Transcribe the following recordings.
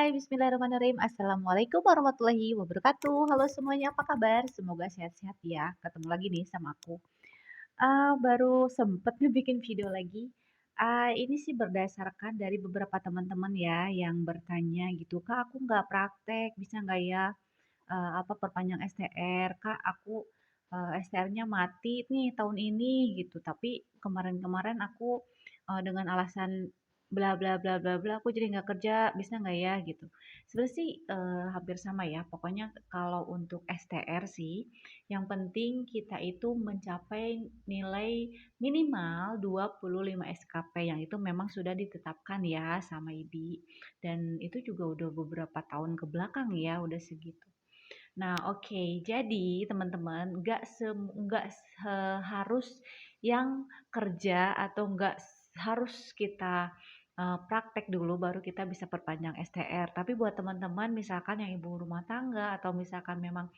Hai, bismillahirrahmanirrahim. Assalamualaikum warahmatullahi wabarakatuh. Halo semuanya, apa kabar? Semoga sehat-sehat ya. Ketemu lagi nih sama aku. Baru sempet nih bikin video lagi. Ini sih berdasarkan dari beberapa teman-teman ya yang bertanya gitu, "Kak, aku nggak praktek, bisa nggak ya, perpanjang STR? Kak, aku, STR-nya mati nih tahun ini," gitu. Tapi kemarin-kemarin aku, dengan alasan bla bla bla bla bla, aku jadi nggak kerja, bisa nggak ya, gitu. Sebenarnya sih, hampir sama ya, pokoknya kalau untuk STR sih, yang penting kita itu mencapai nilai minimal 25 SKP, yang itu memang sudah ditetapkan ya sama IBI, dan itu juga udah beberapa tahun ke belakang ya, udah segitu. Nah, oke. Jadi, teman-teman, nggak harus yang kerja atau nggak harus kita praktek dulu baru kita bisa perpanjang STR. Tapi buat teman-teman misalkan yang ibu rumah tangga atau misalkan memang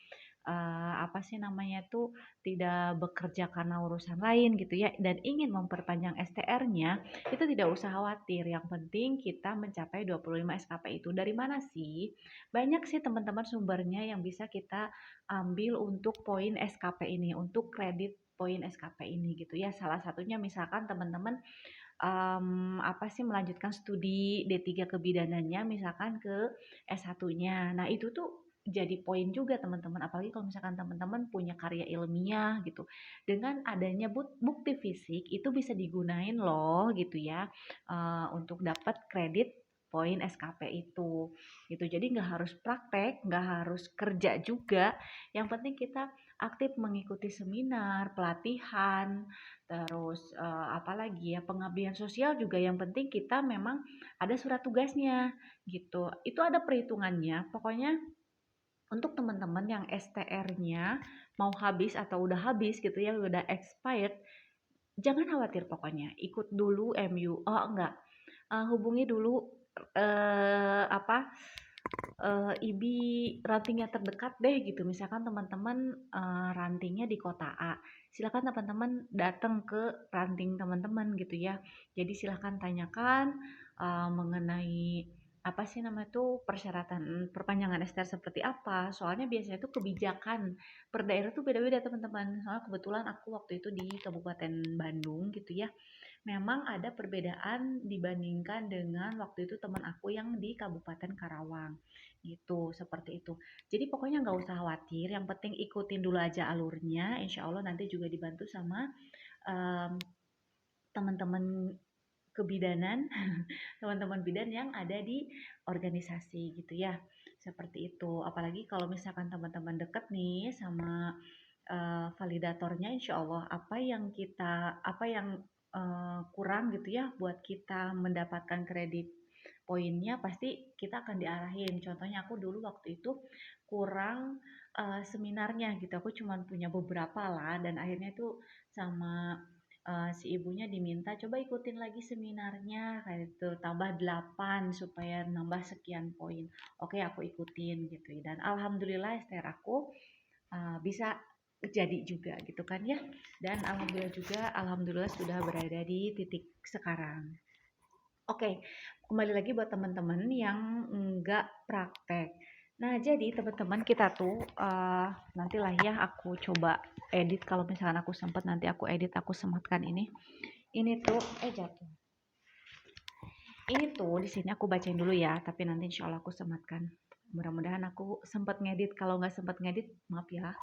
apa sih namanya tuh, tidak bekerja karena urusan lain gitu ya, dan ingin memperpanjang STR-nya, itu tidak usah khawatir, yang penting kita mencapai 25 SKP itu. Dari mana sih? Banyak sih teman-teman sumbernya yang bisa kita ambil untuk poin SKP ini, untuk kredit poin SKP ini gitu ya. Salah satunya misalkan teman-teman melanjutkan studi D3 kebidanannya misalkan ke S1-nya. Nah, itu tuh jadi poin juga teman-teman, apalagi kalau misalkan teman-teman punya karya ilmiah gitu. Dengan adanya bukti fisik itu bisa digunain loh gitu ya, untuk dapat kredit poin SKP itu gitu. Jadi nggak harus praktek, nggak harus kerja juga, yang penting kita aktif mengikuti seminar, pelatihan, terus apalagi ya, pengabdian sosial juga, yang penting kita memang ada surat tugasnya gitu. Itu ada perhitungannya. Pokoknya untuk teman-teman yang STR-nya mau habis atau udah habis gitu ya, udah expired, jangan khawatir pokoknya. Ikut dulu MU. Oh enggak, hubungi dulu IBI rantingnya terdekat deh gitu. Misalkan teman-teman rantingnya di kota A, silakan teman-teman datang ke ranting teman-teman gitu ya. Jadi silakan tanyakan mengenai apa sih namanya tuh, persyaratan perpanjangan STR seperti apa. Soalnya biasanya tuh kebijakan per daerah tuh beda-beda teman-teman. Soalnya kebetulan aku waktu itu di Kabupaten Bandung gitu ya. Memang ada perbedaan dibandingkan dengan waktu itu teman aku yang di Kabupaten Karawang gitu, seperti itu. Jadi pokoknya nggak usah khawatir, yang penting ikutin dulu aja alurnya, insya Allah nanti juga dibantu sama em, teman-teman kebidanan, teman-teman bidan yang ada di organisasi gitu ya, seperti itu. Apalagi kalau misalkan teman-teman deket nih sama validatornya, insya Allah apa yang kurang gitu ya buat kita mendapatkan kredit poinnya, pasti kita akan diarahin. Contohnya aku dulu waktu itu kurang seminarnya gitu, aku cuma punya beberapa lah, dan akhirnya itu sama si ibunya diminta coba ikutin lagi seminarnya kayak gitu, tambah 8 supaya nambah sekian poin. Oke, aku ikutin gitu ya, dan alhamdulillah STR aku bisa jadi juga gitu kan ya. Dan alhamdulillah juga, alhamdulillah sudah berada di titik sekarang. Oke, kembali lagi buat teman-teman yang nggak praktek. Nah, jadi teman-teman kita tuh nantilah ya aku coba edit, kalau misalkan aku sempat nanti aku edit, aku sematkan ini. Ini tuh jatuh. Ini tuh di sini aku bacain dulu ya, tapi nanti insya Allah aku sematkan. Mudah-mudahan aku sempat ngedit. Kalau nggak sempat ngedit, maaf ya.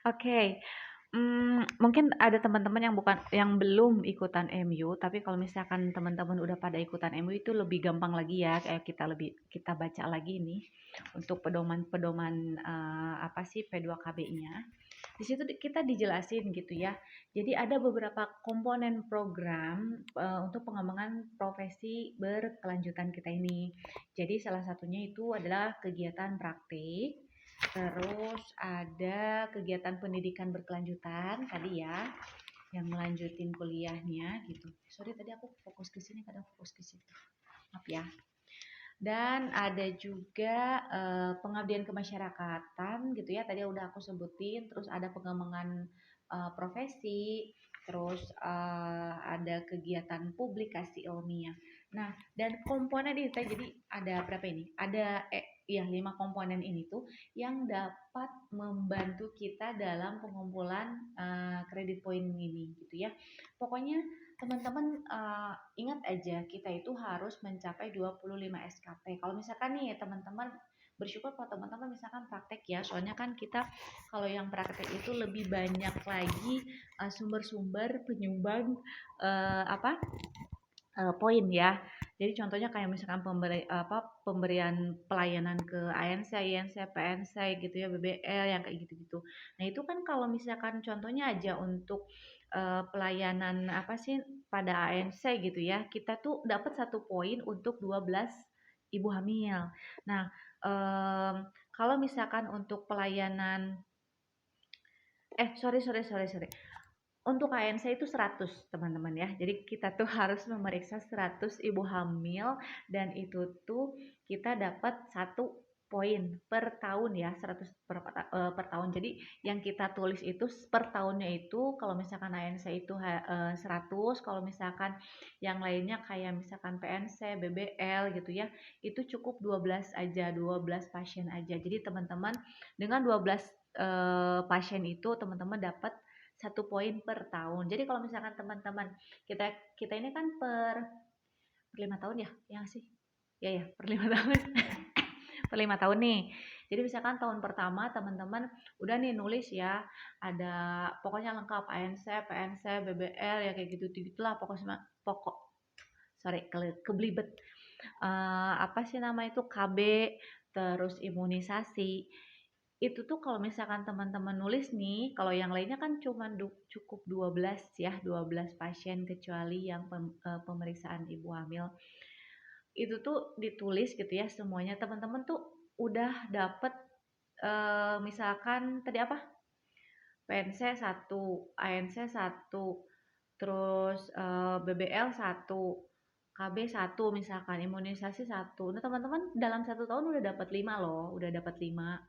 Oke, mungkin ada teman-teman yang belum ikutan MU, tapi kalau misalkan teman-teman udah pada ikutan MU itu lebih gampang lagi ya, kayak kita baca lagi nih untuk pedoman-pedoman apa sih P2KB-nya. Di situ kita dijelasin gitu ya. Jadi ada beberapa komponen program untuk pengembangan profesi berkelanjutan kita ini. Jadi salah satunya itu adalah kegiatan praktik. Terus ada kegiatan pendidikan berkelanjutan tadi ya, yang melanjutin kuliahnya gitu. Sorry tadi aku fokus ke sini, kadang fokus ke situ. Maaf ya. Dan ada juga pengabdian kemasyarakatan gitu ya. Tadi udah aku sebutin. Terus ada pengembangan profesi. Terus ada kegiatan publikasi ilmiah. Nah, dan komponen ini jadi ada berapa ini? Ada ya 5 komponen ini tuh yang dapat membantu kita dalam pengumpulan kredit poin ini gitu ya. Pokoknya teman-teman ingat aja kita itu harus mencapai 25 SKP. Kalau misalkan nih teman-teman bersyukur kalau teman-teman misalkan praktek ya, soalnya kan kita kalau yang praktek itu lebih banyak lagi sumber-sumber penyumbang apa poin ya. Jadi contohnya kayak misalkan pemberian pelayanan ke ANC, INC, PNC gitu ya, BBL yang kayak gitu-gitu. Nah, itu kan kalau misalkan contohnya aja untuk pelayanan apa sih pada ANC gitu ya, kita tuh dapat 1 poin untuk 12 ibu hamil. Nah, kalau misalkan untuk pelayanan sorry sorry sorry sorry. Untuk KNC itu 100 teman-teman ya. Jadi kita tuh harus memeriksa 100 ibu hamil dan itu tuh kita dapat 1 poin per tahun ya, 100 per tahun. Jadi yang kita tulis itu per tahunnya itu kalau misalkan ANC itu 100, kalau misalkan yang lainnya kayak misalkan PNC, BBL gitu ya, itu cukup 12 aja, 12 pasien aja. Jadi teman-teman dengan 12 pasien itu teman-teman dapat 1 poin per tahun. Jadi kalau misalkan teman-teman kita kita ini kan per 5 tahun ya, ya sih, ya ya per 5 tahun, per 5 tahun nih. Jadi misalkan tahun pertama teman-teman udah nih nulis ya, ada pokoknya lengkap ANC, PNC, BBL ya kayak gitu gitulah pokoknya pokok sorry kebelibet apa sih nama itu KB terus imunisasi itu tuh kalau misalkan teman-teman nulis nih, kalau yang lainnya kan cuma cukup 12 ya, 12 pasien kecuali yang pemeriksaan ibu hamil. Itu tuh ditulis gitu ya semuanya. Teman-teman tuh udah dapet misalkan tadi apa? PNC 1, ANC 1, terus BBL 1, KB 1 misalkan, imunisasi 1. Nah, teman-teman dalam 1 tahun udah dapat 5 loh, udah dapat 5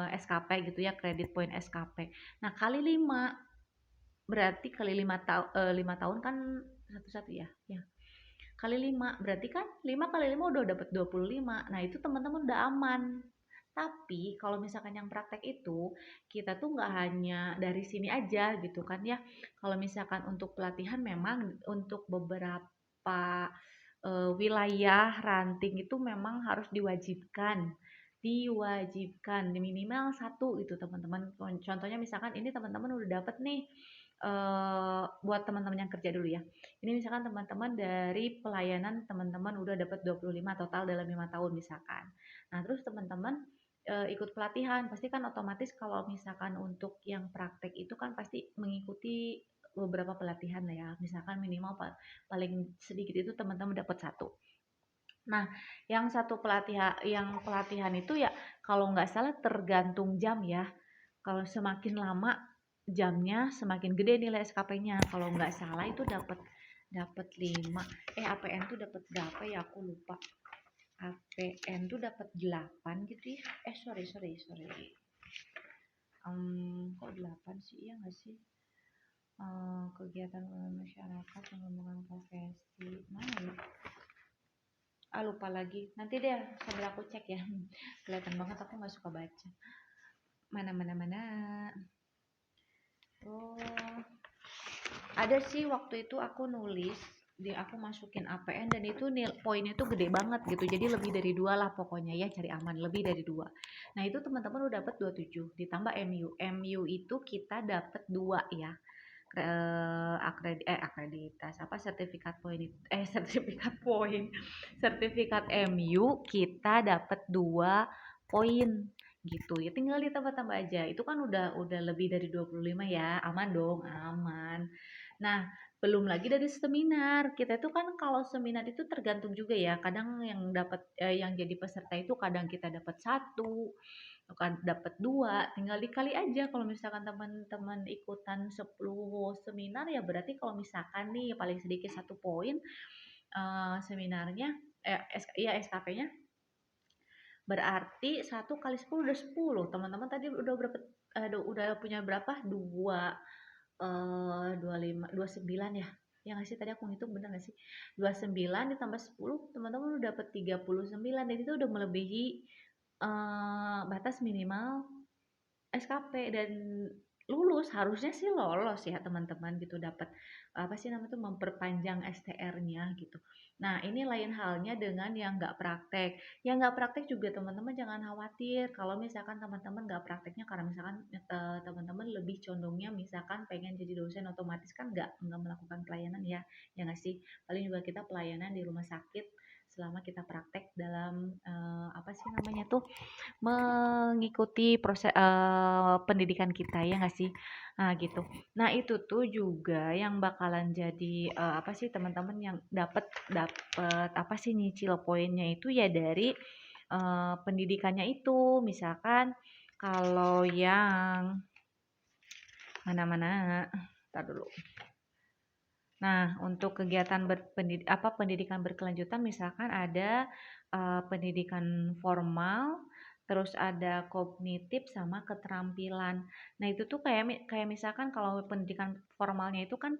SKP gitu ya, kredit poin SKP. Nah, kali 5 berarti kali 5 tahun kan satu-satu ya. Ya. Kali 5 berarti kan 5 kali 5 udah dapat 25. Nah, itu teman-teman udah aman. Tapi kalau misalkan yang praktek itu, kita tuh nggak hanya dari sini aja gitu kan ya. Kalau misalkan untuk pelatihan memang untuk beberapa wilayah ranting itu memang harus diwajibkan. Diwajibkan minimal 1 gitu teman-teman. Contohnya misalkan ini teman-teman udah dapat nih buat teman-teman yang kerja dulu ya. Ini misalkan teman-teman dari pelayanan teman-teman udah dapat 25 total dalam 5 tahun misalkan. Nah, terus teman-teman ikut pelatihan, pasti kan otomatis kalau misalkan untuk yang praktek itu kan pasti mengikuti beberapa pelatihan lah ya. Misalkan minimal paling sedikit itu teman-teman dapat 1. Nah, yang pelatihan itu ya kalau nggak salah tergantung jam ya. Kalau semakin lama jamnya semakin gede nilai SKP-nya. Kalau nggak salah itu dapat dapat 5. APN tuh dapat berapa ya aku lupa. APN tuh dapat 8 gitu ya. Sorry sorry sorry. Kok 8 sih? Iya nggak sih? Kegiatan masyarakat pengembangan profesi mana ya? Lupa lagi. Nanti deh sambil aku cek ya. Kelihatan banget aku nggak suka baca. Mana mana mana. Oh, ada sih waktu itu aku nulis aku masukin APN dan itu poinnya tuh gede banget gitu. Jadi lebih dari 2 lah pokoknya ya, cari aman lebih dari 2. Nah, itu teman-teman udah dapat 27 ditambah MU. MU itu kita dapat 2 ya. Akreditas apa sertifikat poin sertifikat poin. Sertifikat MU kita dapat 2 poin gitu. Ya tinggal ditambah-tambah aja. Itu kan udah lebih dari 25 ya. Aman dong, aman. Nah, belum lagi dari seminar. Kita itu kan kalau seminar itu tergantung juga ya. Kadang yang jadi peserta itu kadang kita dapat 1, kan dapat 2, tinggal dikali aja kalau misalkan teman-teman ikutan 10 seminar ya berarti kalau misalkan nih paling sedikit 1 poin seminarnya ya SKP-nya berarti 1 kali 10 udah 10. Teman-teman tadi udah punya berapa? 25, 29 ya. Ya nggak sih, tadi aku ngitung bener nggak sih? 29 ditambah 10, teman-teman udah dapat 39, dan itu udah melebihi batas minimal SKP, dan lulus, harusnya sih lolos ya teman-teman gitu, dapat apa sih namanya tuh, memperpanjang STR-nya gitu. Nah, ini lain halnya dengan yang nggak praktek. Yang nggak praktek juga teman-teman jangan khawatir kalau misalkan teman-teman nggak prakteknya, karena misalkan teman-teman lebih condongnya misalkan pengen jadi dosen, otomatis kan nggak melakukan pelayanan ya, ya nggak sih? Paling juga kita pelayanan di rumah sakit selama kita praktek dalam apa sih namanya tuh, mengikuti proses pendidikan kita, ya nggak sih? Nah gitu. Nah itu tuh juga yang bakalan jadi apa sih, teman-teman yang dapat dapat apa sih, nyicil poinnya itu ya dari pendidikannya itu. Misalkan kalau yang mana-mana, entar dulu. Nah, untuk kegiatan pendidikan berkelanjutan, misalkan ada pendidikan formal, terus ada kognitif sama keterampilan. Nah, itu tuh kayak misalkan kalau pendidikan formalnya itu kan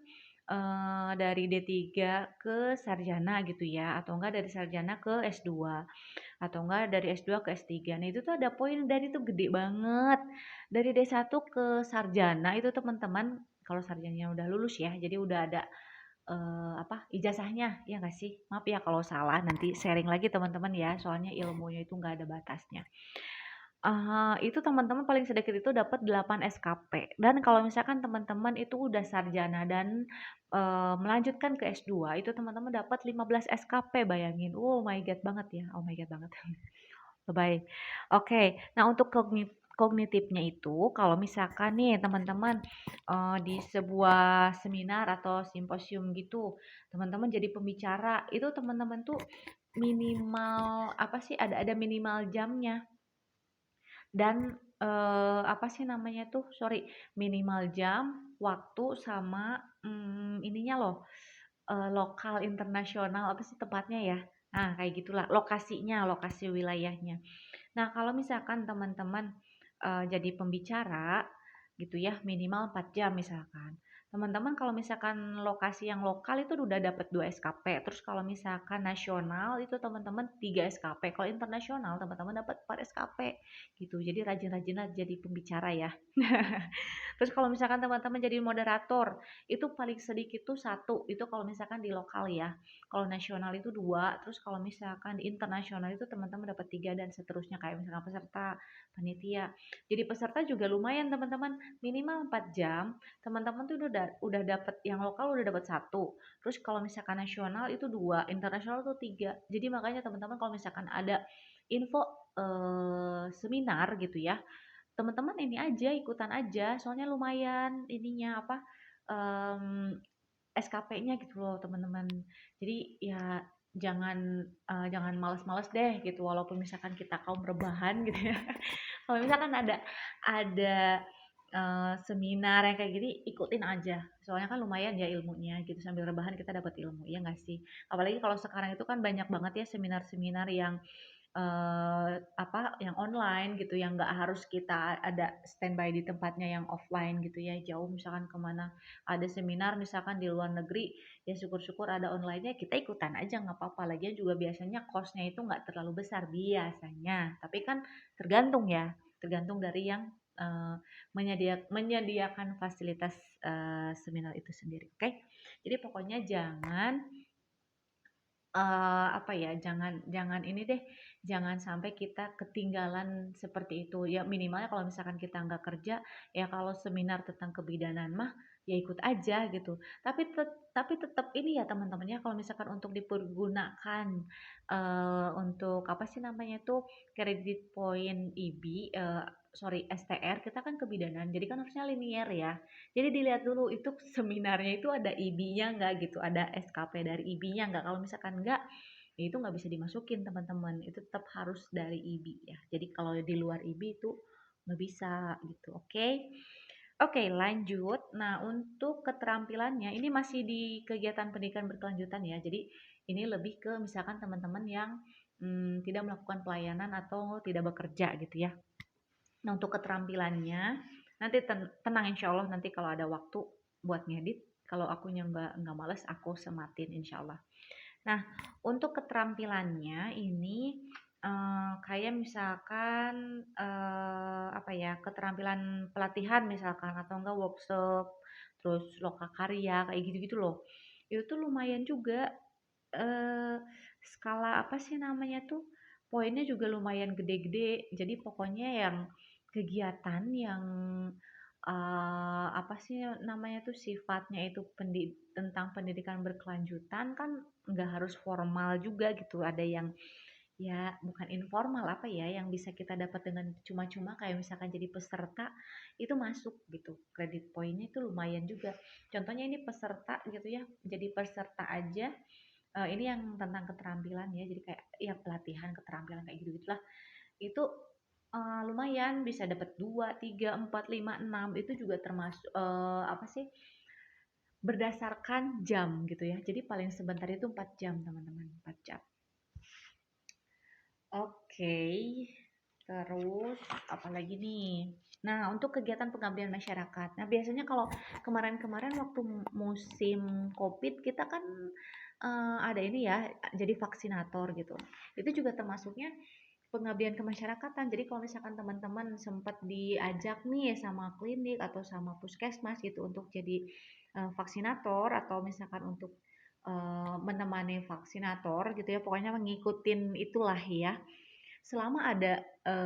dari D3 ke sarjana gitu ya, atau enggak dari sarjana ke S2, atau enggak dari S2 ke S3. Nah, itu tuh ada poin dari itu gede banget. Dari D1 ke sarjana itu teman-teman, kalau sarjananya udah lulus ya, jadi udah ada apa, ijazahnya, ya nggak sih? Maaf ya kalau salah, nanti sharing lagi teman-teman ya, soalnya ilmunya itu nggak ada batasnya. Itu teman-teman paling sedikit itu dapat 8 SKP, dan kalau misalkan teman-teman itu udah sarjana dan melanjutkan ke S2, itu teman-teman dapat 15 SKP, bayangin. Oh my god banget ya, oh my god banget. Lebay. Oke, nah untuk kognitifnya itu kalau misalkan nih teman-teman di sebuah seminar atau simposium gitu, teman-teman jadi pembicara, itu teman-teman tuh minimal apa sih, ada minimal jamnya, dan apa sih namanya tuh, sorry, minimal jam, waktu, sama ininya loh, lokal internasional apa sih tepatnya ya. Nah, kayak gitulah, lokasinya, lokasi wilayahnya. Nah, kalau misalkan teman-teman jadi pembicara gitu ya, minimal 4 jam misalkan. Teman-teman kalau misalkan lokasi yang lokal itu udah dapat 2 SKP. Terus kalau misalkan nasional itu teman-teman 3 SKP. Kalau internasional teman-teman dapat 4 SKP gitu. Jadi rajin-rajinlah jadi pembicara ya. Terus kalau misalkan teman-teman jadi moderator, itu paling sedikit tuh satu, itu kalau misalkan di lokal ya. Kalau nasional itu dua, terus kalau misalkan di internasional itu teman-teman dapat tiga, dan seterusnya, kayak misalkan peserta, panitia. Jadi peserta juga lumayan teman-teman, minimal 4 jam, teman-teman tuh udah dapat yang lokal, udah dapat satu. Terus kalau misalkan nasional itu dua, internasional tuh tiga. Jadi makanya teman-teman kalau misalkan ada info seminar gitu ya, teman-teman ini aja, ikutan aja, soalnya lumayan ininya apa, SKP-nya gitu loh teman-teman. Jadi ya jangan males-males deh gitu, walaupun misalkan kita kaum rebahan gitu ya. Kalau misalkan ada seminar yang kayak gini, ikutin aja. Soalnya kan lumayan ya ilmunya gitu, sambil rebahan kita dapat ilmu, ya nggak sih? Apalagi kalau sekarang itu kan banyak banget ya seminar-seminar yang apa, yang online gitu, yang nggak harus kita ada standby di tempatnya, yang offline gitu ya, jauh misalkan kemana ada seminar misalkan di luar negeri, ya syukur-syukur ada online-nya, kita ikutan aja nggak apa-apa. Lagian juga biasanya cost-nya itu nggak terlalu besar biasanya, tapi kan tergantung ya, tergantung dari yang menyediakan fasilitas seminar itu sendiri, oke? Jadi pokoknya jangan apa ya, jangan jangan ini deh, jangan sampai kita ketinggalan seperti itu. Ya minimalnya kalau misalkan kita nggak kerja, ya kalau seminar tentang kebidanan mah, ya ikut aja gitu. Tapi tetap ini ya teman-teman ya, kalau misalkan untuk dipergunakan, untuk apa sih namanya tuh, kredit poin IB, sorry, STR, kita kan kebidanan, jadi kan harusnya linier ya. Jadi dilihat dulu itu seminarnya itu ada IB-nya nggak gitu, ada SKP dari IB-nya nggak. Kalau misalkan nggak, ya itu nggak bisa dimasukin teman-teman. Itu tetap harus dari IB ya. Jadi kalau di luar IB itu nggak bisa gitu. Oke, oke, lanjut. Nah, untuk keterampilannya ini masih di kegiatan pendidikan berkelanjutan ya. Jadi ini lebih ke misalkan teman-teman yang tidak melakukan pelayanan atau tidak bekerja gitu ya. Nah, untuk keterampilannya, nanti tenang insya Allah, nanti kalau ada waktu buat ngedit, Kalau akunya nggak males, aku sematin insya Allah. Nah, untuk keterampilannya ini kayak misalkan apa ya, keterampilan pelatihan misalkan atau enggak workshop, terus lokakarya kayak gitu-gitu loh. Itu tuh lumayan juga eh skala apa sih namanya tuh? Poinnya juga lumayan gede-gede. Jadi pokoknya yang kegiatan yang apa sih namanya tuh sifatnya itu tentang pendidikan berkelanjutan kan nggak harus formal juga gitu. Ada yang ya bukan informal apa ya yang bisa kita dapat dengan cuma-cuma kayak misalkan jadi peserta itu masuk gitu. Kredit poinnya itu lumayan juga. Contohnya ini peserta gitu ya. Jadi peserta aja ini yang tentang keterampilan ya. Jadi kayak ya pelatihan keterampilan kayak gitu-gitulah. Itu lumayan bisa dapat 2 3 4 5 6 itu juga termasuk apa sih, berdasarkan jam gitu ya. Jadi paling sebentar itu 4 jam teman-teman, 4 jam. Oke, terus apalagi nih? Nah, untuk kegiatan pengabdian masyarakat. Nah, biasanya kalau kemarin-kemarin waktu musim COVID kita kan ada ini ya, jadi vaksinator gitu. Itu juga termasuknya pengabdian kemasyarakatan. Jadi kalau misalkan teman-teman sempat diajak nih sama klinik atau sama puskesmas gitu untuk jadi vaksinator atau misalkan untuk menemani vaksinator gitu ya, pokoknya mengikutin itulah ya. Selama ada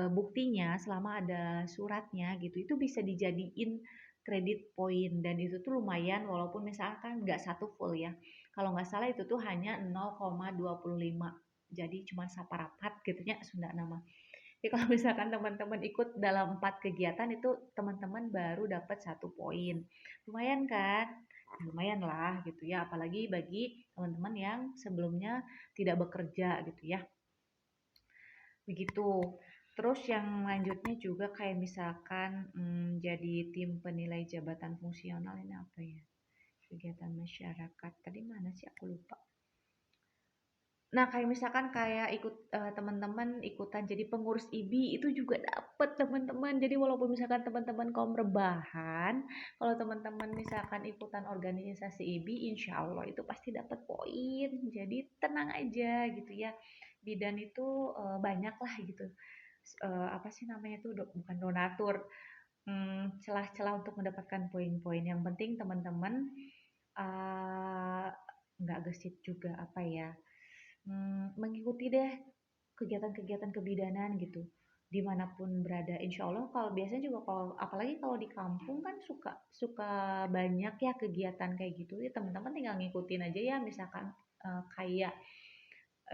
buktinya, selama ada suratnya gitu, itu bisa dijadiin kredit poin dan itu tuh lumayan walaupun misalkan nggak satu full ya. Kalau nggak salah itu tuh hanya 0,25. Jadi cuma saparapat gitu ya Sunda nama. Jadi kalau misalkan teman-teman ikut dalam 4 kegiatan itu teman-teman baru dapat 1 poin. Lumayan kan? Lumayan lah gitu ya, apalagi bagi teman-teman yang sebelumnya tidak bekerja gitu ya. Begitu. Terus yang lanjutnya juga kayak misalkan jadi tim penilai jabatan fungsional ini apa ya? Kegiatan masyarakat. Tadi mana sih aku lupa. Nah, kayak misalkan kayak ikut teman-teman ikutan jadi pengurus IBI itu juga dapat teman-teman. Jadi walaupun misalkan teman-teman kaum rebahan, kalau teman-teman misalkan ikutan organisasi IBI, insya Allah itu pasti dapat poin. Jadi tenang aja gitu ya. Bidan itu banyak lah gitu. Apa sih namanya tuh bukan donatur, celah-celah untuk mendapatkan poin-poin. Yang penting teman-teman eh, nggak gesit juga apa ya mengikuti deh kegiatan-kegiatan kebidanan gitu dimanapun berada insya Allah kalau biasanya juga kalau apalagi kalau di kampung kan suka suka banyak ya kegiatan kayak gitu ya teman-teman tinggal ngikutin aja ya misalkan kayak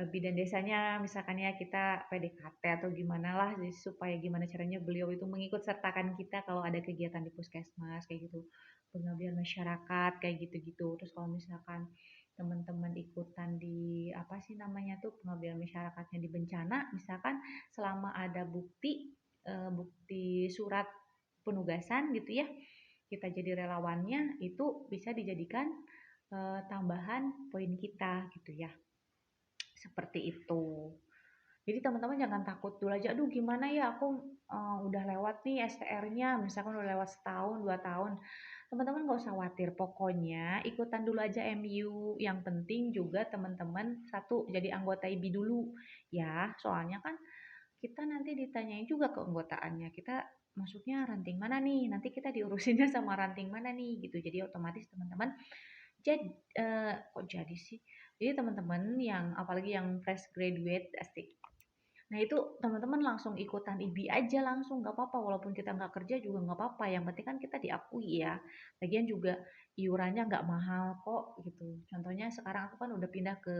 bidan desanya misalkan ya kita PDKT atau gimana lah supaya gimana caranya beliau itu mengikut sertakan kita kalau ada kegiatan di puskesmas kayak gitu pengabdian masyarakat kayak gitu-gitu terus kalau misalkan teman-teman ikutan di apa sih namanya tuh pengabdian masyarakatnya di bencana misalkan selama ada bukti surat penugasan gitu ya kita jadi relawannya itu bisa dijadikan tambahan poin kita gitu ya seperti itu. Jadi teman-teman jangan takut dulu aja, aduh gimana ya aku udah lewat nih STR-nya, misalkan udah lewat setahun, 2 tahun. Teman-teman nggak usah khawatir, pokoknya ikutan dulu aja MU. Yang penting juga teman-teman satu jadi anggota IBI dulu ya, soalnya kan kita nanti ditanyain juga keanggotaannya. Kita masuknya ranting mana nih? Nanti kita diurusinnya sama ranting mana nih gitu. Jadi otomatis teman-teman jadi kok jadi sih? Jadi teman-teman yang apalagi yang fresh graduate asik. Nah itu teman-teman langsung ikutan IBI aja langsung nggak apa-apa walaupun kita nggak kerja juga nggak apa-apa. Yang penting kan kita diakui ya. Lagian juga iurannya nggak mahal kok gitu. Contohnya sekarang aku kan udah pindah ke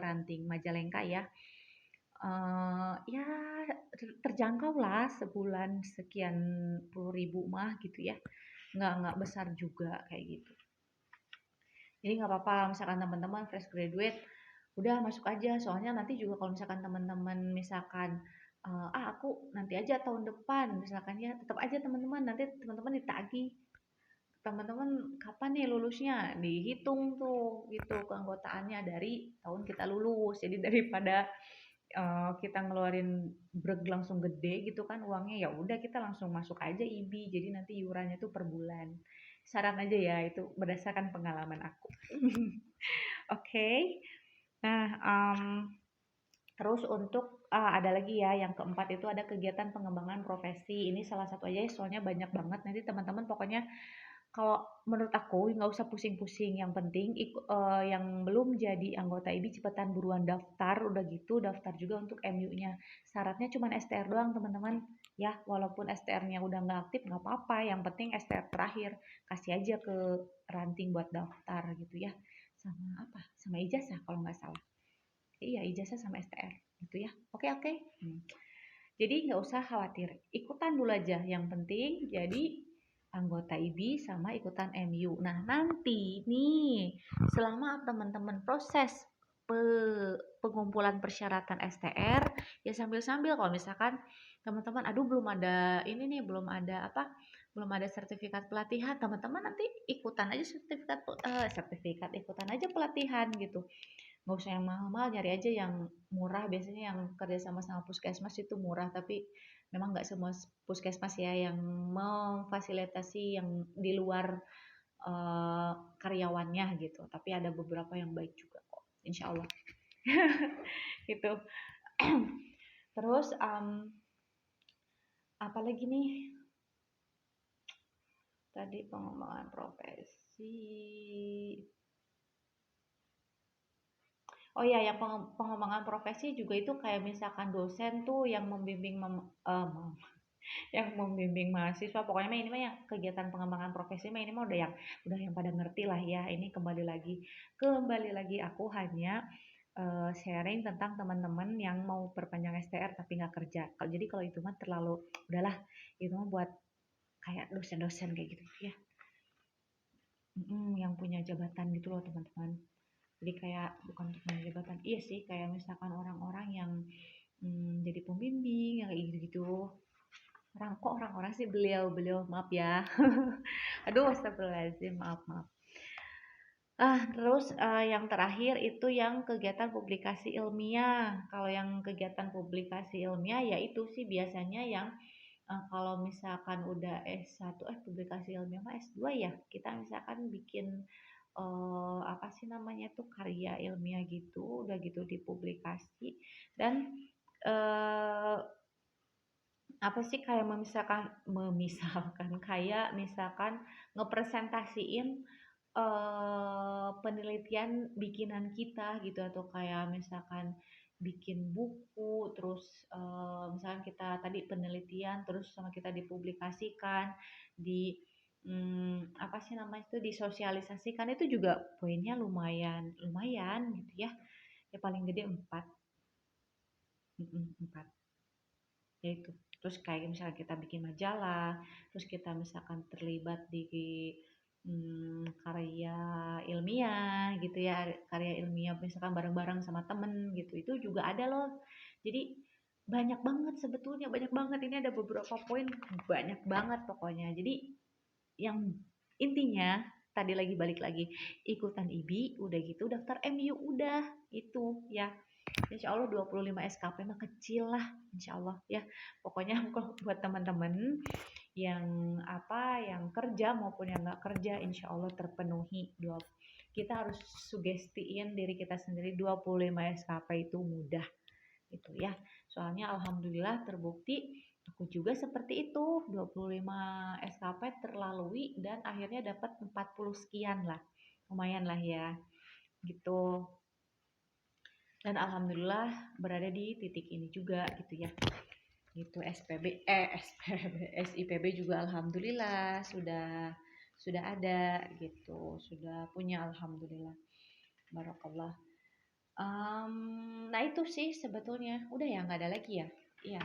Ranting Majalengka ya. Ya terjangkau lah sebulan sekian puluh ribu mah gitu ya. Nggak besar juga kayak gitu. Jadi nggak apa-apa misalkan teman-teman fresh graduate udah masuk aja soalnya nanti juga kalau misalkan teman-teman misalkan aku nanti aja tahun depan misalkan ya tetap aja teman-teman nanti teman-teman ditagih teman-teman kapan nih lulusnya dihitung tuh gitu keanggotaannya dari tahun kita lulus jadi daripada kita ngeluarin breg langsung gede gitu kan uangnya ya udah kita langsung masuk aja IBI jadi nanti iurannya tuh per bulan Saran aja ya, itu berdasarkan pengalaman aku. Oke. Nah, terus untuk ada lagi ya, yang keempat itu ada kegiatan pengembangan profesi. Ini salah satu aja, soalnya banyak banget. Nanti teman-teman pokoknya kalau menurut aku nggak usah pusing-pusing. Yang penting yang belum jadi anggota IBI cepetan buruan daftar. Udah gitu daftar juga untuk MU-nya. Syaratnya cuma STR doang teman-teman. Ya, walaupun STR-nya udah nggak aktif nggak apa-apa. Yang penting STR terakhir kasih aja ke ranting buat daftar gitu ya. Sama apa? Sama ijazah kalau nggak salah. Iya, ijazah sama STR gitu ya. Oke, oke. Jadi nggak usah khawatir, ikutan dulu aja. Yang penting jadi anggota IBI sama ikutan MU. Nah, nanti nih selama teman-teman proses pengumpulan persyaratan STR, ya sambil-sambil kalau misalkan teman-teman aduh belum ada ini nih, belum ada apa? Belum ada sertifikat pelatihan, teman-teman nanti ikutan aja sertifikat ikutan aja pelatihan gitu. Nggak usah yang mahal-mahal, nyari aja yang murah. Biasanya yang kerja sama puskesmas itu murah, tapi memang nggak semua puskesmas ya yang memfasilitasi yang di luar karyawannya gitu, tapi ada beberapa yang baik juga kok, insya Allah. Gitu. Terus apa lagi nih, tadi pengembangan profesi. Oh iya, yang pengembangan profesi juga itu kayak misalkan dosen tuh yang membimbing yang membimbing mahasiswa. Pokoknya mah ini mah yang kegiatan pengembangan profesi mah ini mah udah yang pada ngerti lah ya. Ini kembali lagi aku hanya sharing tentang teman-teman yang mau perpanjang STR tapi nggak kerja. Jadi kalau itu mah terlalu udahlah, itu mah buat kayak dosen-dosen kayak gitu ya. Yang punya jabatan gitu loh teman-teman. Jadi kayak bukan untuk punya jabatan. Iya sih, kayak misalkan orang-orang yang jadi pembimbing yang kayak gitu-gitu. Orang-orang sih, beliau maaf ya. Aduh, astagfirullahaladzim, maaf. Terus yang terakhir itu yang kegiatan publikasi ilmiah. Kalau yang kegiatan publikasi ilmiah ya itu sih biasanya yang kalau misalkan udah S1 publikasi ilmiah mah S2 ya. Kita misalkan bikin apa sih namanya tuh, karya ilmiah gitu, udah gitu dipublikasi dan eh, apa sih, kayak memisahkan kayak misalkan ngepresentasiin penelitian bikinan kita gitu, atau kayak misalkan bikin buku terus misalkan kita tadi penelitian terus sama kita dipublikasikan di apa sih namanya itu, disosialisasikan, itu juga poinnya lumayan lumayan gitu ya. Ya paling gede 4. 4 ya itu. Terus kayak misalnya kita bikin majalah, terus kita misalkan terlibat di karya ilmiah gitu ya, karya ilmiah misalkan bareng-bareng sama temen gitu, itu juga ada loh. Jadi banyak banget sebetulnya, banyak banget. Ini ada beberapa poin, banyak banget pokoknya. Jadi yang intinya tadi lagi balik lagi, ikutan IBI, udah gitu daftar MU, udah itu ya. Insya Allah 25 SKP mah kecil lah, insya Allah ya. Pokoknya kalau buat teman-teman yang yang kerja maupun yang nggak kerja, insya Allah terpenuhi. Kita harus sugestiin diri kita sendiri, 25 SKP itu mudah itu ya. Soalnya alhamdulillah terbukti aku juga seperti itu, 25 SKP terlalui dan akhirnya dapat 40 sekian lah. Lumayan lah ya gitu. Dan alhamdulillah berada di titik ini juga gitu ya. Gitu. SIPB juga alhamdulillah sudah ada gitu, sudah punya, alhamdulillah, barakallah. Nah itu sih sebetulnya, udah ya, nggak ada lagi ya. Iya.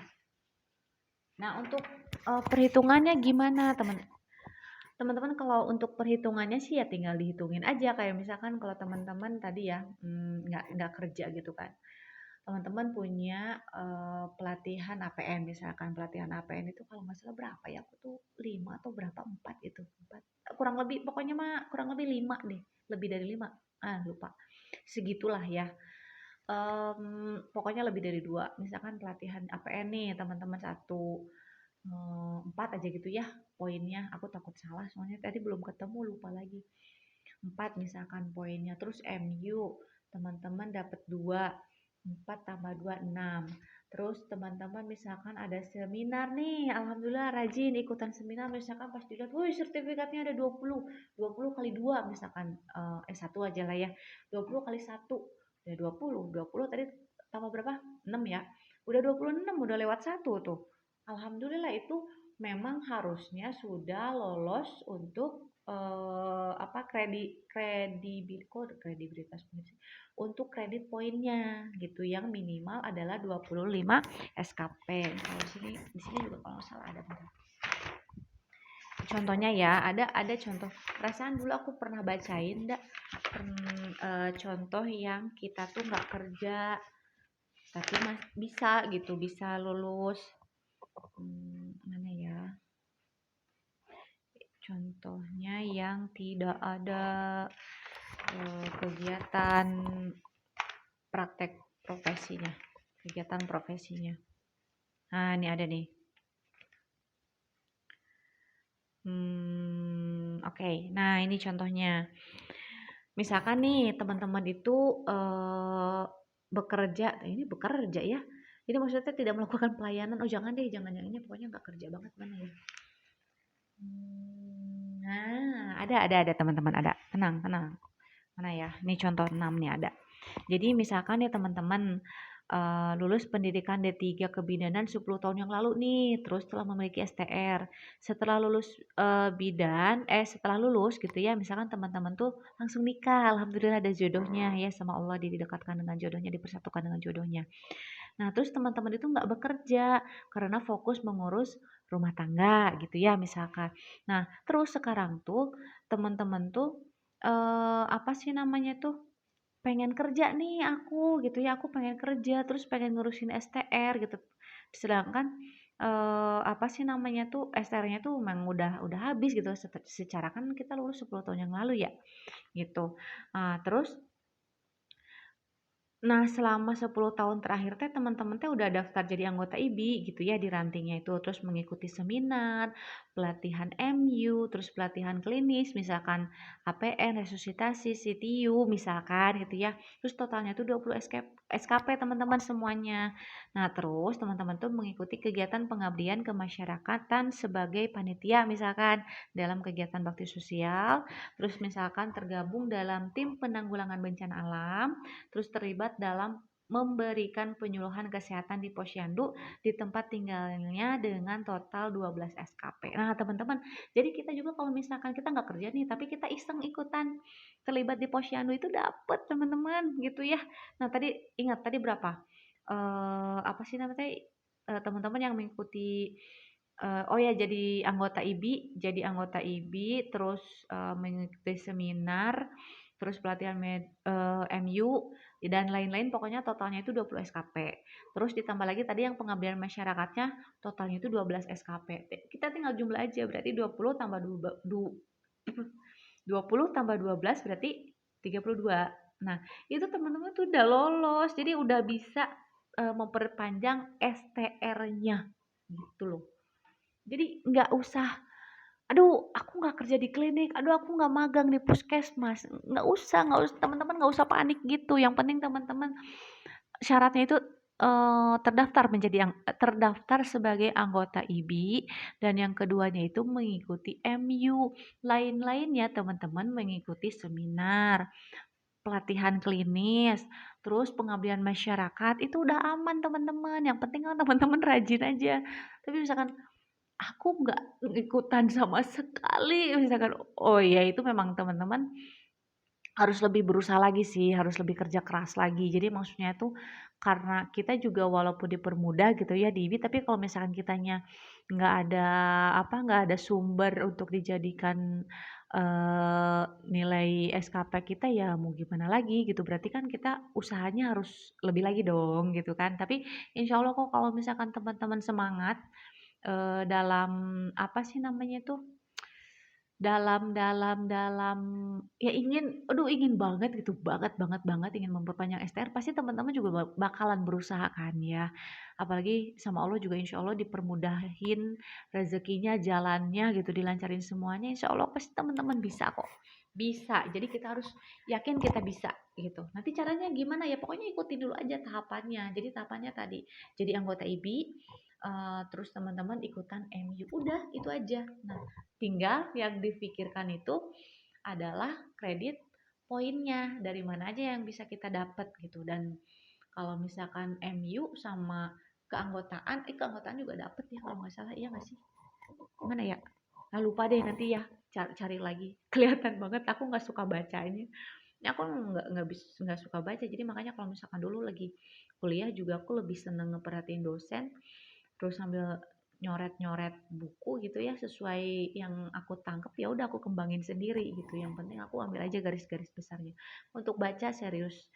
Nah untuk perhitungannya gimana teman-teman? Kalau untuk perhitungannya sih ya tinggal dihitungin aja, kayak misalkan kalau teman-teman tadi ya nggak kerja gitu kan, teman-teman punya pelatihan APN, misalkan pelatihan APN itu kalau nggak salah berapa ya, aku tuh 5 atau berapa, 4 itu, 4 kurang lebih, pokoknya mah kurang lebih 5 deh, lebih dari 5, lupa, segitulah ya. Pokoknya lebih dari 2, misalkan pelatihan APN nih teman-teman satu, 4 aja gitu ya poinnya. Aku takut salah soalnya tadi belum ketemu, lupa lagi. 4 misalkan poinnya. Terus MU teman-teman dapat 2. 4 tambah 2 6. Terus teman-teman misalkan ada seminar nih, alhamdulillah rajin ikutan seminar, misalkan pas dilihat, wih sertifikatnya ada 20, 20 kali 2 misalkan, 1 aja lah ya, 20 kali 1, udah 20, 20 tadi tambah berapa? 6 ya, udah 26, udah lewat 1 tuh. Alhamdulillah itu memang harusnya sudah lolos untuk apa kredibilitas untuk kredit poinnya gitu yang minimal adalah 25 SKP. Kalau di sini juga kalau nggak salah ada bentar. Contohnya ya, ada contoh. Perasaan dulu aku pernah bacain contoh yang kita tuh nggak kerja tapi bisa gitu, bisa lulus. Mana ya? Contohnya yang tidak ada kegiatan praktek profesinya, kegiatan profesinya. Nah, ini ada nih. Oke. Nah, ini contohnya. Misalkan nih teman-teman itu bekerja, ini bekerja ya. Jadi maksudnya tidak melakukan pelayanan. Oh jangan deh, jangan yang ini. Pokoknya nggak kerja banget mana ya. Nah, ada teman-teman ada. Tenang, tenang. Mana ya? Ini contoh 6 nih ada. Jadi misalkan ya teman-teman lulus pendidikan D3 kebidanan 10 tahun yang lalu nih, terus telah memiliki STR. Setelah lulus setelah lulus gitu ya, misalkan teman-teman tuh langsung nikah, alhamdulillah ada jodohnya ya, sama Allah didekatkan dengan jodohnya, dipersatukan dengan jodohnya. Nah, terus teman-teman itu nggak bekerja karena fokus mengurus rumah tangga gitu ya misalkan. Nah, terus sekarang tuh teman-teman tuh apa sih namanya tuh pengen kerja nih aku gitu ya, aku pengen kerja terus pengen ngurusin STR gitu. Sedangkan apa sih namanya tuh STR-nya tuh memang udah habis gitu secara kan kita lulus 10 tahun yang lalu ya gitu. Nah, terus nah, selama 10 tahun terakhir teh teman-teman teh udah daftar jadi anggota IBI gitu ya di rantingnya itu, terus mengikuti seminar, pelatihan MU, terus pelatihan klinis, misalkan APN, resusitasi, CTU misalkan gitu ya. Terus totalnya tuh 20 SKP teman-teman semuanya. Nah, terus teman-teman tuh mengikuti kegiatan pengabdian kemasyarakatan sebagai panitia misalkan dalam kegiatan bakti sosial, terus misalkan tergabung dalam tim penanggulangan bencana alam, terus terlibat dalam memberikan penyuluhan kesehatan di posyandu di tempat tinggalnya dengan total 12 SKP. Nah, teman-teman, jadi kita juga kalau misalkan kita nggak kerja nih, tapi kita iseng ikutan terlibat di posyandu itu dapat teman-teman gitu ya. Nah, tadi ingat tadi berapa? Apa sih namanya? Teman-teman yang mengikuti oh ya jadi anggota IBI, terus mengikuti seminar, terus pelatihan MU dan lain-lain pokoknya totalnya itu 20 SKP. Terus ditambah lagi tadi yang pengabdian masyarakatnya totalnya itu 12 SKP. Kita tinggal jumlah aja berarti 20 tambah 20 tambah 12 berarti 32. Nah, itu teman-teman tuh udah lolos. Jadi udah bisa memperpanjang STR-nya gitu loh. Jadi nggak usah, aduh aku nggak kerja di klinik, aduh aku nggak magang di puskesmas, nggak usah teman-teman nggak usah panik gitu. Yang penting teman-teman syaratnya itu terdaftar sebagai anggota IBI dan yang keduanya itu mengikuti MU. Lain-lainnya teman-teman mengikuti seminar, pelatihan klinis, terus pengabdian masyarakat itu udah aman teman-teman. Yang penting kan teman-teman rajin aja. Tapi misalkan aku nggak ikutan sama sekali misalkan, oh ya itu memang teman-teman harus lebih berusaha lagi sih, harus lebih kerja keras lagi. Jadi maksudnya itu karena kita juga walaupun dipermudah gitu ya di IBI, tapi kalau misalkan kitanya nggak ada nggak ada sumber untuk dijadikan nilai SKP kita ya mau gimana lagi gitu. Berarti kan kita usahanya harus lebih lagi dong gitu kan. Tapi insya Allah kok kalau misalkan teman-teman semangat dalam apa sih namanya tuh dalam ya ingin banget gitu, banget banget banget ingin memperpanjang STR, pasti teman-teman juga bakalan berusaha kan ya. Apalagi sama Allah juga insya Allah dipermudahin rezekinya, jalannya gitu, dilancarin semuanya, insya Allah pasti teman-teman bisa kok. Bisa, jadi kita harus yakin kita bisa gitu. Nanti caranya gimana ya? Pokoknya ikutin dulu aja tahapannya. Jadi tahapannya tadi, jadi anggota IBI, terus teman-teman ikutan MU, udah itu aja. Nah, tinggal yang difikirkan itu adalah kredit poinnya, dari mana aja yang bisa kita dapat gitu. Dan kalau misalkan MU sama keanggotaan juga dapat ya kalau nggak salah, iya nggak sih? Gimana ya? Nah, lupa deh nanti ya, cari lagi. Kelihatan banget aku nggak suka bacanya. Ya, aku nggak suka baca, jadi makanya kalau misalkan dulu lagi kuliah juga aku lebih seneng ngeperhatiin dosen, terus sambil nyoret-nyoret buku gitu ya, sesuai yang aku tangkep ya udah aku kembangin sendiri gitu. Yang penting aku ambil aja garis-garis besarnya. Untuk baca serius,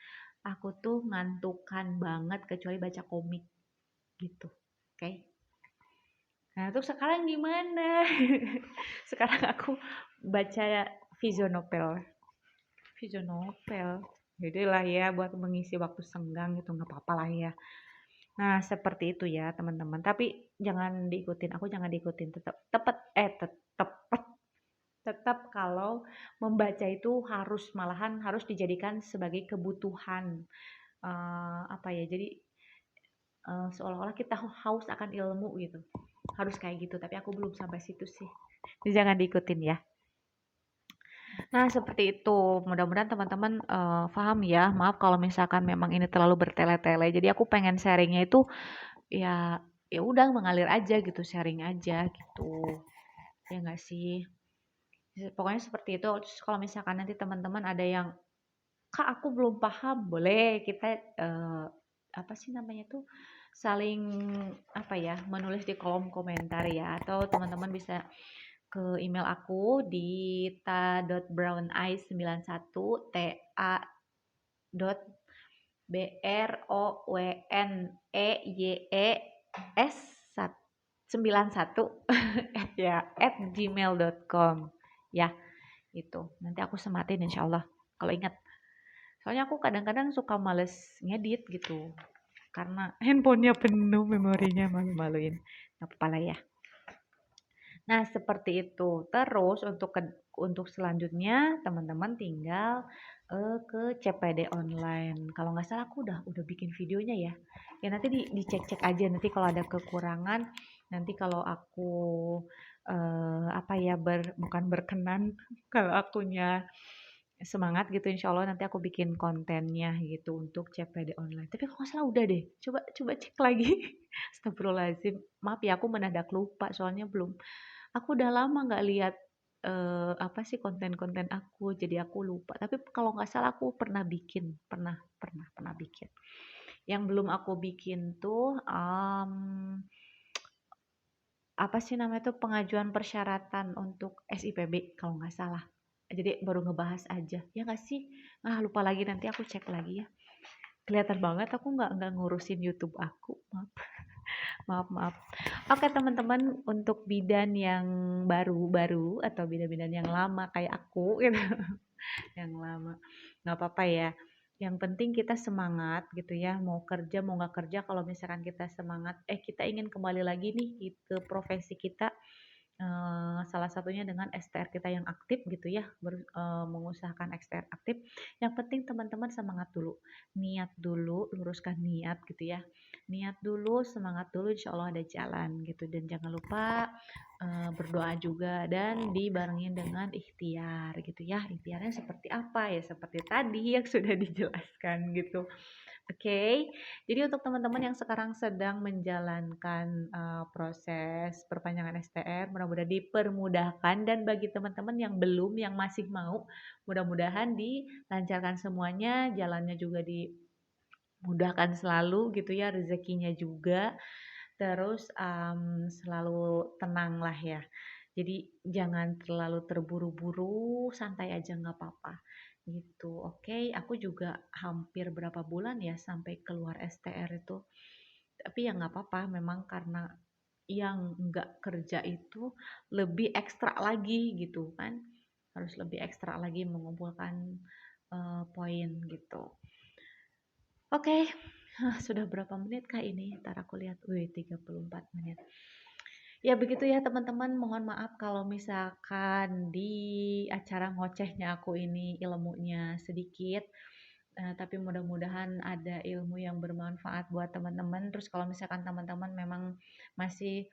aku tuh ngantukan banget kecuali baca komik gitu. Oke. Nah, terus sekarang gimana? Sekarang aku baca visual novel. Visual novel. Jadi lah ya buat mengisi waktu senggang gitu, nggak apa-apa lah ya. Nah, seperti itu ya, teman-teman. Tapi jangan diikutin tetap kalau membaca itu malahan harus dijadikan sebagai kebutuhan. Apa ya? Jadi seolah-olah kita haus akan ilmu gitu. Harus kayak gitu, tapi aku belum sampai situ sih. Jadi jangan diikutin ya. Nah, seperti itu. Mudah-mudahan teman-teman paham ya. Maaf kalau misalkan memang ini terlalu bertele-tele. Jadi aku pengen sharingnya itu ya ya udah mengalir aja gitu, sharing aja gitu. Ya nggak sih? Pokoknya seperti itu. Terus kalau misalkan nanti teman-teman ada yang, Kak aku belum paham, boleh kita apa sih namanya tuh saling apa ya menulis di kolom komentar ya, atau teman-teman bisa ke email aku di ta.browneye91 ta.browneyes91 ya @gmail.com ya, itu nanti aku sematin insya Allah kalau ingat. Soalnya aku kadang-kadang suka males ngedit gitu karena handphonenya penuh, memorinya malu-maluin. Nggak apa-apa lah ya. Nah, seperti itu. Terus untuk selanjutnya teman-teman tinggal ke CPD online. Kalau nggak salah aku udah bikin videonya ya. Ya nanti dicek-cek aja nanti kalau ada kekurangan, nanti kalau aku apa ya bukan berkenan kalau akunya semangat gitu, insya Allah nanti aku bikin kontennya gitu untuk CPD online. Tapi kalau nggak salah udah deh. Coba cek lagi. Astagfirullahaladzim. Maaf ya aku mendadak lupa soalnya aku udah lama nggak lihat apa sih konten-konten aku, jadi aku lupa. Tapi kalau nggak salah aku pernah bikin, pernah bikin. Yang belum aku bikin tuh apa sih namanya tuh pengajuan persyaratan untuk SIPB kalau nggak salah. Jadi baru ngebahas aja, ya nggak sih? Ah lupa lagi, nanti aku cek lagi ya. Kelihatan banget aku nggak ngurusin YouTube aku, maaf. Maaf. Oke teman-teman, untuk bidan yang baru-baru atau bidan-bidan yang lama kayak aku gitu, yang lama, nggak apa-apa ya. Yang penting kita semangat gitu ya, mau kerja mau nggak kerja, kalau misalkan kita semangat, kita ingin kembali lagi nih ke profesi kita, salah satunya dengan STR kita yang aktif gitu ya, mengusahakan STR aktif. Yang penting teman-teman semangat dulu, niat dulu, luruskan niat gitu ya. Niat dulu, semangat dulu, insya Allah ada jalan gitu. Dan jangan lupa berdoa juga dan dibarengin dengan ikhtiar gitu ya. Ikhtiarnya seperti apa ya? Seperti tadi yang sudah dijelaskan gitu. Oke, jadi untuk teman-teman yang sekarang sedang menjalankan proses perpanjangan STR, mudah-mudahan dipermudahkan, dan bagi teman-teman yang belum, yang masih mau, mudah-mudahan dilancarkan semuanya, jalannya juga dimudahkan selalu gitu ya, rezekinya juga, terus selalu tenang lah ya. Jadi jangan terlalu terburu-buru, santai aja nggak apa-apa gitu. Oke, aku juga hampir berapa bulan ya sampai keluar STR itu. Tapi ya nggak apa-apa, memang karena yang nggak kerja itu lebih ekstra lagi gitu kan. Harus lebih ekstra lagi mengumpulkan poin gitu. Oke, sudah berapa menit kah ini? Ntar aku lihat. Wih, 34 menit. Ya begitu ya teman-teman, mohon maaf kalau misalkan di acara ngocehnya aku ini ilmunya sedikit. Tapi mudah-mudahan ada ilmu yang bermanfaat buat teman-teman. Terus kalau misalkan teman-teman memang masih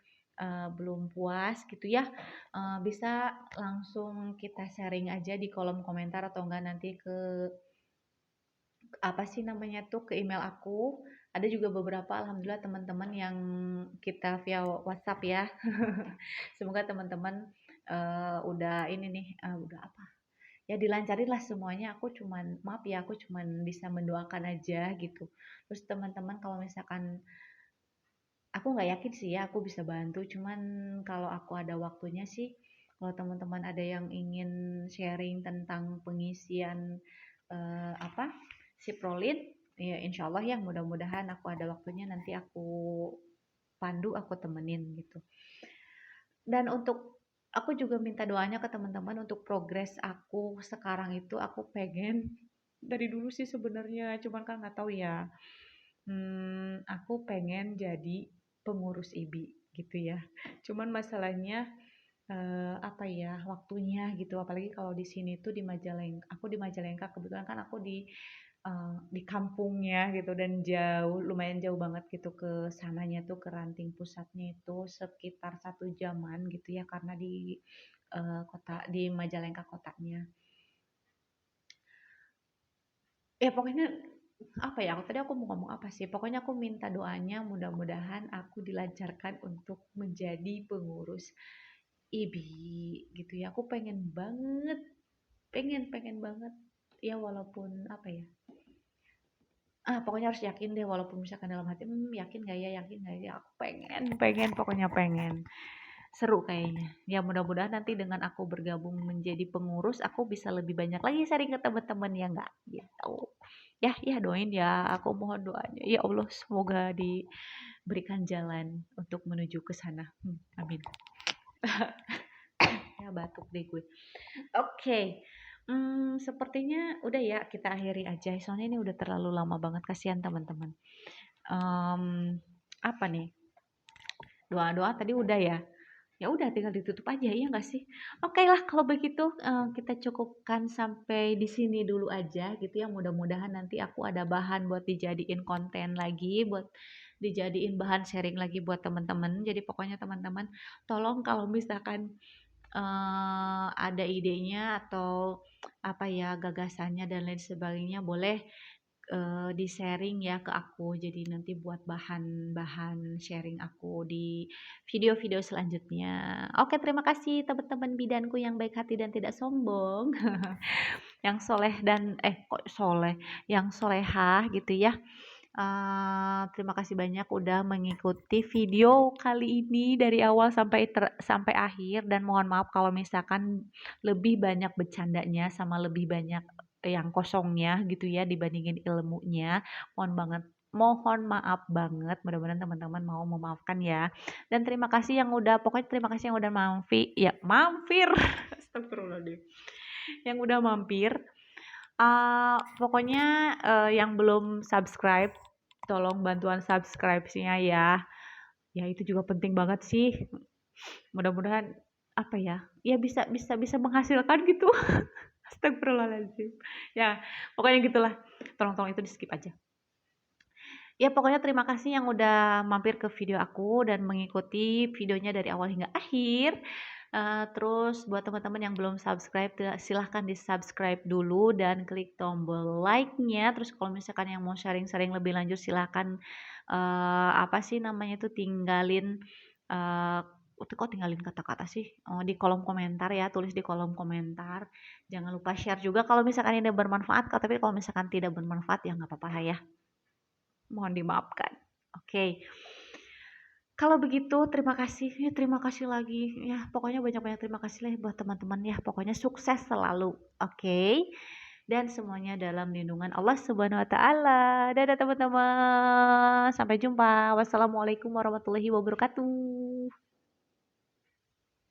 belum puas gitu ya, bisa langsung kita sharing aja di kolom komentar atau enggak nanti ke apa sih namanya tuh ke email aku. Ada juga beberapa alhamdulillah teman-teman yang kita via WhatsApp ya. Semoga teman-teman udah ini nih, udah apa? Ya dilancarin lah semuanya. Aku cuman maaf ya, aku cuman bisa mendoakan aja gitu. Terus teman-teman kalau misalkan aku nggak yakin sih ya aku bisa bantu, cuman kalau aku ada waktunya sih, kalau teman-teman ada yang ingin sharing tentang pengisian apa Siprolin, ya insya Allah ya mudah-mudahan aku ada waktunya nanti aku pandu, aku temenin gitu. Dan untuk aku juga minta doanya ke teman-teman untuk progres aku sekarang itu aku pengen dari dulu sih sebenarnya, cuman kan nggak tahu ya. Aku pengen jadi pengurus IBI gitu ya. Cuman masalahnya apa ya waktunya gitu. Apalagi kalau di sini tuh di Majalengka. Aku di Majalengka kebetulan kan aku di kampungnya gitu dan jauh, lumayan jauh banget gitu ke sananya tuh ke ranting pusatnya itu sekitar 1 jaman gitu ya karena di kota di Majalengka kotanya. Ya pokoknya apa ya, tadi aku mau ngomong apa sih, pokoknya aku minta doanya mudah-mudahan aku dilancarkan untuk menjadi pengurus IBI gitu ya. Aku pengen banget, pengen pengen banget ya walaupun apa ya, pokoknya harus yakin deh walaupun misalkan dalam hati yakin gak ya, yakin gak ya, aku pengen pengen pokoknya pengen. Seru kayaknya ya, mudah-mudahan nanti dengan aku bergabung menjadi pengurus aku bisa lebih banyak lagi sharing ke teman-teman ya nggak gitu. Ya ya doain ya, aku mohon doanya ya Allah, semoga diberikan jalan untuk menuju ke sana. Amin. Ya batuk deh gue. Oke. Sepertinya udah ya kita akhiri aja soalnya ini udah terlalu lama banget, kasihan teman-teman. Apa nih, doa-doa tadi udah ya. Ya udah tinggal ditutup aja, ya nggak sih? Oke lah kalau begitu, kita cukupkan sampai di sini dulu aja gitu ya, mudah-mudahan nanti aku ada bahan buat dijadiin konten lagi, buat dijadiin bahan sharing lagi buat teman-teman. Jadi pokoknya teman-teman tolong kalau misalkan, ada idenya atau apa ya, gagasannya dan lain sebagainya boleh di-sharing ya ke aku. Jadi nanti buat bahan-bahan sharing aku di video-video selanjutnya. Oke, terima kasih teman-teman bidanku yang baik hati dan tidak sombong, yang soleh dan kok soleh, yang solehah gitu ya. Terima kasih banyak udah mengikuti video kali ini dari awal sampai akhir dan mohon maaf kalau misalkan lebih banyak bercandanya sama lebih banyak yang kosongnya gitu ya dibandingin ilmunya. Mohon maaf banget, mudah-mudahan teman-teman mau memaafkan ya. Dan pokoknya terima kasih yang udah mampir. Astagfirullahaladzim. Yang udah mampir. Pokoknya yang belum subscribe, tolong bantuan subscribe-nya ya. Ya itu juga penting banget sih. Mudah-mudahan apa ya? Ya bisa menghasilkan gitu. Astagfirullahaladzim. Ya, pokoknya gitulah. Tolong itu di-skip aja. Ya pokoknya terima kasih yang udah mampir ke video aku dan mengikuti videonya dari awal hingga akhir. Terus buat teman-teman yang belum subscribe, silahkan di-subscribe dulu dan klik tombol like-nya. Terus kalau misalkan yang mau sharing-sharing lebih lanjut silahkan apa sih namanya itu tinggalin kok tinggalin kata-kata sih? Oh, di kolom komentar ya, tulis di kolom komentar. Jangan lupa share juga kalau misalkan ini bermanfaat, tapi kalau misalkan tidak bermanfaat ya nggak apa-apa ya. Mohon dimaafkan. Oke. Kalau begitu terima kasih. Ya, terima kasih lagi. Ya, pokoknya banyak-banyak terima kasih lah buat teman-teman ya. Pokoknya sukses selalu. Oke. dan semuanya dalam lindungan Allah Subhanahu wa taala. Dadah teman-teman, sampai jumpa. Wassalamualaikum warahmatullahi wabarakatuh.